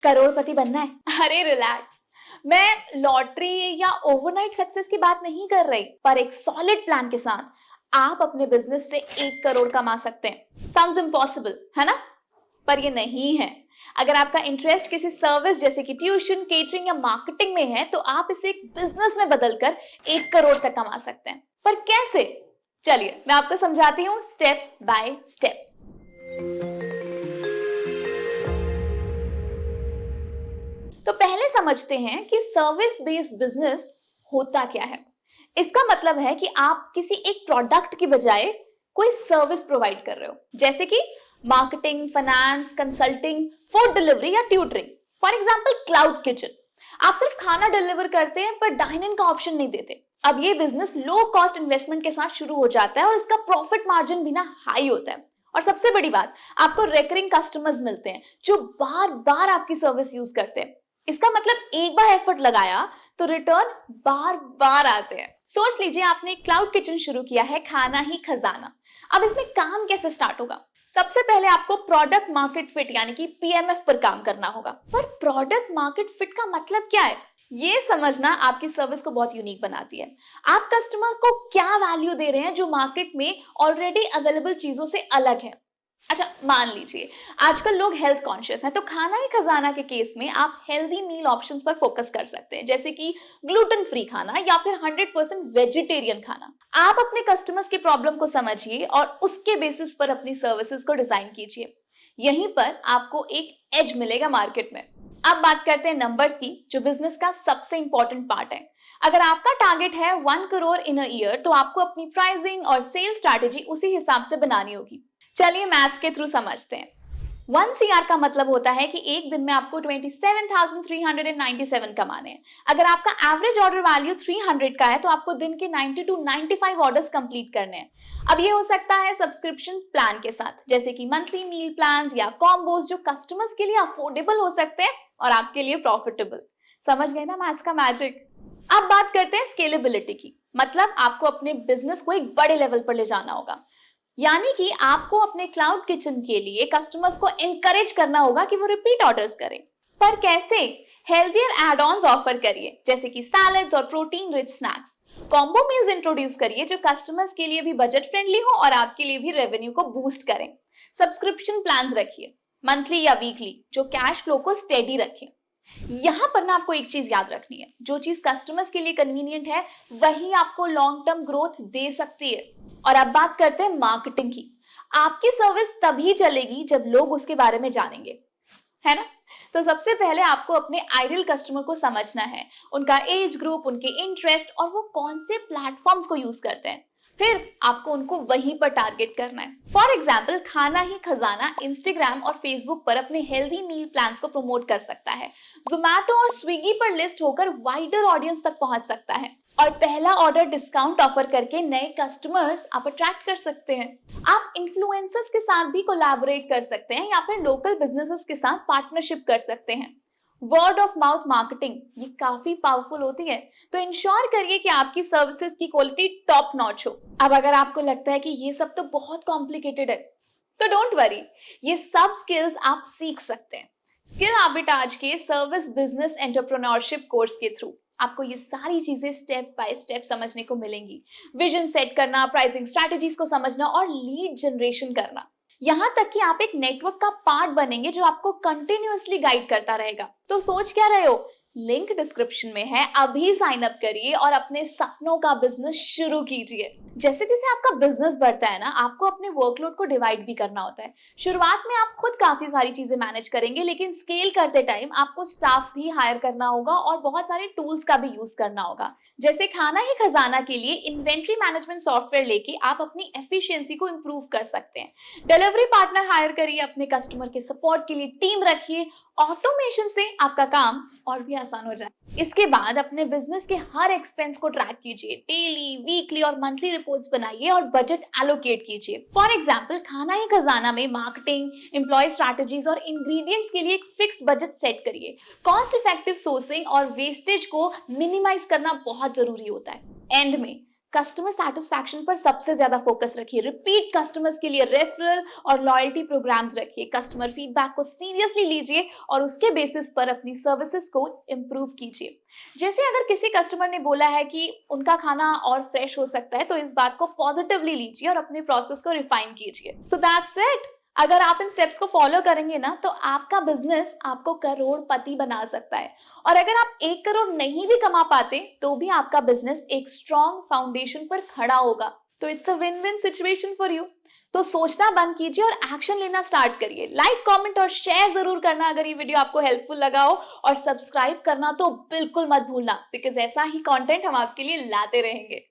करोड़पति बनना है? अरे रिलैक्स, मैं लॉटरी या ओवरनाइट सक्सेस की बात नहीं कर रही, पर एक सॉलिड प्लान के साथ आप अपने बिजनेस से 1 करोड़ कमा सकते हैं। साउंड्स इम्पॉसिबल है ना? पर ये नहीं है। अगर आपका इंटरेस्ट किसी सर्विस जैसे कि ट्यूशन, केटरिंग या मार्केटिंग में है, तो आप इसे एक बिजनेस में बदलकर 1 करोड़ तक कमा सकते हैं। पर कैसे? चलिए मैं आपको समझाती हूँ स्टेप बाय स्टेप। तो पहले समझते हैं कि सर्विस बेस्ड बिजनेस होता क्या है। इसका मतलब है कि आप किसी एक प्रोडक्ट की बजाय कोई सर्विस प्रोवाइड कर रहे हो, जैसे कि marketing, finance, consulting, food delivery या tutoring. For example cloud kitchen, आप सिर्फ खाना डिलीवर करते हैं पर डाइन इन का ऑप्शन नहीं देते। अब ये बिजनेस लो कॉस्ट इन्वेस्टमेंट के साथ शुरू हो जाता है और इसका प्रॉफिट मार्जिन भी ना हाई होता है। और सबसे बड़ी बात, आपको रेकरिंग कस्टमर्स मिलते हैं जो बार बार आपकी सर्विस यूज करते हैं। इसका मतलब एक बार एफर्ट लगाया तो रिटर्न बार बार आते हैं। सोच लीजिए आपने क्लाउड किचन शुरू किया है, खाना ही खजाना। अब इसमें काम कैसे स्टार्ट होगा? सबसे पहले आपको प्रोडक्ट मार्केट फिट यानी कि पीएमएफ पर काम करना होगा। पर प्रोडक्ट मार्केट फिट का मतलब क्या है, ये समझना आपकी सर्विस को बहुत यूनिक बनाती है। आप कस्टमर को क्या वैल्यू दे रहे हैं जो मार्केट में ऑलरेडी अवेलेबल चीजों से अलग है। अच्छा, मान लीजिए आजकल लोग हेल्थ कॉन्शियस हैं, तो खाना ही खजाना के केस में आप हेल्दी मील ऑप्शंस पर फोकस कर सकते हैं, जैसे कि ग्लूटेन फ्री खाना या फिर 100% वेजिटेरियन खाना। आप अपने कस्टमर्स की प्रॉब्लम को समझिए और उसके बेसिस पर अपनी सर्विसेज को डिजाइन कीजिए। यहीं पर आपको एक एज मिलेगा मार्केट में। अब बात करते हैं नंबर्स की, जो बिजनेस का सबसे इंपॉर्टेंट पार्ट है। अगर आपका टारगेट है 1 करोड़ इन अ ईयर, तो आपको अपनी प्राइसिंग और सेल स्ट्रैटेजी उसी हिसाब से बनानी होगी। चलिए मैथ्स के थ्रू समझते हैं। 1 CR का मतलब होता है कि एक दिन में आपको 27,397 कमाने हैं। अगर आपका एवरेज ऑर्डर वैल्यू 300 का है, तो आपको दिन के 90 to 95 ऑर्डर्स कंप्लीट करने हैं। अब ये हो सकता है सब्सक्रिप्शन प्लान के साथ, जैसे कि मंथली मील प्लान या कॉम्बोज, जो कस्टमर्स के लिए अफोर्डेबल हो सकते हैं और आपके लिए प्रॉफिटेबल। समझ गए ना मैथ्स का मैजिक? अब बात करते हैं स्केलेबिलिटी की। मतलब आपको अपने बिजनेस को एक बड़े लेवल पर ले जाना होगा, यानी कि आपको अपने क्लाउड किचन के लिए कस्टमर्स को एनकरेज करना होगा कि वो रिपीट ऑर्डर्स करें। पर कैसे? हेल्थियर एड ऑन्स ऑफर करिए, जैसे कि सैलेड्स और protein rich snacks. Combo meals introduce करिए जो कस्टमर्स के लिए भी बजट फ्रेंडली हो और आपके लिए भी रेवेन्यू को बूस्ट करें। सब्सक्रिप्शन प्लान्स रखिए, मंथली या वीकली, जो कैश फ्लो को स्टेडी रखें। यहां पर ना आपको एक चीज याद रखनी है, जो चीज कस्टमर्स के लिए कन्वीनियंट है वही आपको लॉन्ग टर्म ग्रोथ दे सकती है। और अब बात करते हैं मार्केटिंग की। आपकी सर्विस तभी चलेगी जब लोग उसके बारे में जानेंगे, है ना? तो सबसे पहले आपको अपने आइडियल कस्टमर को समझना है, उनका एज ग्रुप, उनके इंटरेस्ट और वो कौन से प्लेटफॉर्म्स को यूज करते हैं। फिर आपको उनको वहीं पर टारगेट करना है। फॉर एग्जाम्पल, खाना ही खजाना इंस्टाग्राम और फेसबुक पर अपने हेल्दी मील प्लान्स को प्रमोट कर सकता है। जोमैटो और स्विगी पर लिस्ट होकर वाइडर ऑडियंस तक पहुंच सकता है और पहला ऑर्डर डिस्काउंट ऑफर करके नए कस्टमर्स आप अट्रैक्ट कर सकते हैं। आप इन्फ्लुएंसर्स के साथ भी कोलैबोरेट कर सकते हैं या फिर लोकल बिजनेसेस के साथ पार्टनरशिप कर सकते हैं। वर्ड ऑफ माउथ मार्केटिंग ये काफी पावरफुल होती है, तो इंश्योर करिए कि आपकी सर्विसेज की क्वालिटी टॉप नॉच हो। अब अगर आपको लगता है कि ये सब तो बहुत कॉम्प्लिकेटेड है, तो डोंट वरी, ये सब स्किल्स आप सीख सकते हैं स्किल आर्बिटाज के सर्विस बिजनेस एंटरप्रेन्योरशिप कोर्स के थ्रू। आपको ये सारी चीजें स्टेप बाय स्टेप समझने को मिलेंगी। विजन सेट करना, प्राइसिंग स्ट्रैटेजीज को समझना और लीड जनरेशन करना, यहां तक कि आप एक नेटवर्क का पार्ट बनेंगे जो आपको कंटिन्यूअसली गाइड करता रहेगा। तो सोच क्या रहे हो? लिंक डिस्क्रिप्शन में है, अभी साइन अप करिए और अपने सपनों का बिजनेस शुरू कीजिए। जैसे जैसे आपका बिजनेस बढ़ता है ना, आपको अपने वर्कलोड को डिवाइड भी करना होता है। शुरुआत में आप खुद काफी सारी चीजें मैनेज करेंगे, लेकिन स्केल करते टाइम आपको स्टाफ भी हायर करना होगा और बहुत सारे टूल्स का भी यूज करना होगा। जैसे खाना ही खजाना के लिए इन्वेंट्री मैनेजमेंट सॉफ्टवेयर लेके आप अपनी एफिशिएंसी को इंप्रूव कर सकते हैं। डिलीवरी पार्टनर हायर करिए, अपने कस्टमर के सपोर्ट के लिए टीम रखिए। ऑटोमेशन से आपका काम और भी आसान हो जाए। इसके बाद अपने बिजनेस के हर एक्सपेंस को ट्रैक कीजिए, डेली, वीकली और मंथली रिपोर्ट्स बनाइए और बजट एलोकेट कीजिए। फॉर एग्जांपल, खाना ही खजाना में मार्केटिंग, एम्प्लॉय स्ट्रैटेजीज और इंग्रेडिएंट्स के लिए एक फिक्स्ड बजट सेट करिए। कॉस्ट इफेक्टिव सोर्सिंग और वेस्टेज को मिनिमाइज करना बहुत जरूरी होता है। एंड में कस्टमर सेटिस्फैक्शन पर सबसे ज्यादा फोकस रखिए, रिपीट कस्टमर्स के लिए रेफरल और लॉयल्टी प्रोग्राम्स रखिए, कस्टमर फीडबैक को सीरियसली लीजिए और उसके बेसिस पर अपनी सर्विसेज को इम्प्रूव कीजिए। जैसे अगर किसी कस्टमर ने बोला है कि उनका खाना और फ्रेश हो सकता है, तो इस बात को पॉजिटिवली लीजिए और अपने प्रोसेस को रिफाइन कीजिए। So that's it. अगर आप इन स्टेप्स को फॉलो करेंगे ना, तो आपका बिजनेस आपको करोड़पति बना सकता है। और अगर आप 1 करोड़ नहीं भी कमा पाते, तो भी आपका बिजनेस एक स्ट्रॉन्ग फाउंडेशन पर खड़ा होगा। तो it's a win win situation for you. तो सोचना बंद कीजिए और एक्शन लेना स्टार्ट करिए। लाइक, कमेंट और शेयर जरूर करना अगर ये वीडियो आपको हेल्पफुल लगा हो, और सब्सक्राइब करना तो बिल्कुल मत भूलना, बिकॉज ऐसा ही कंटेंट हम आपके लिए लाते रहेंगे।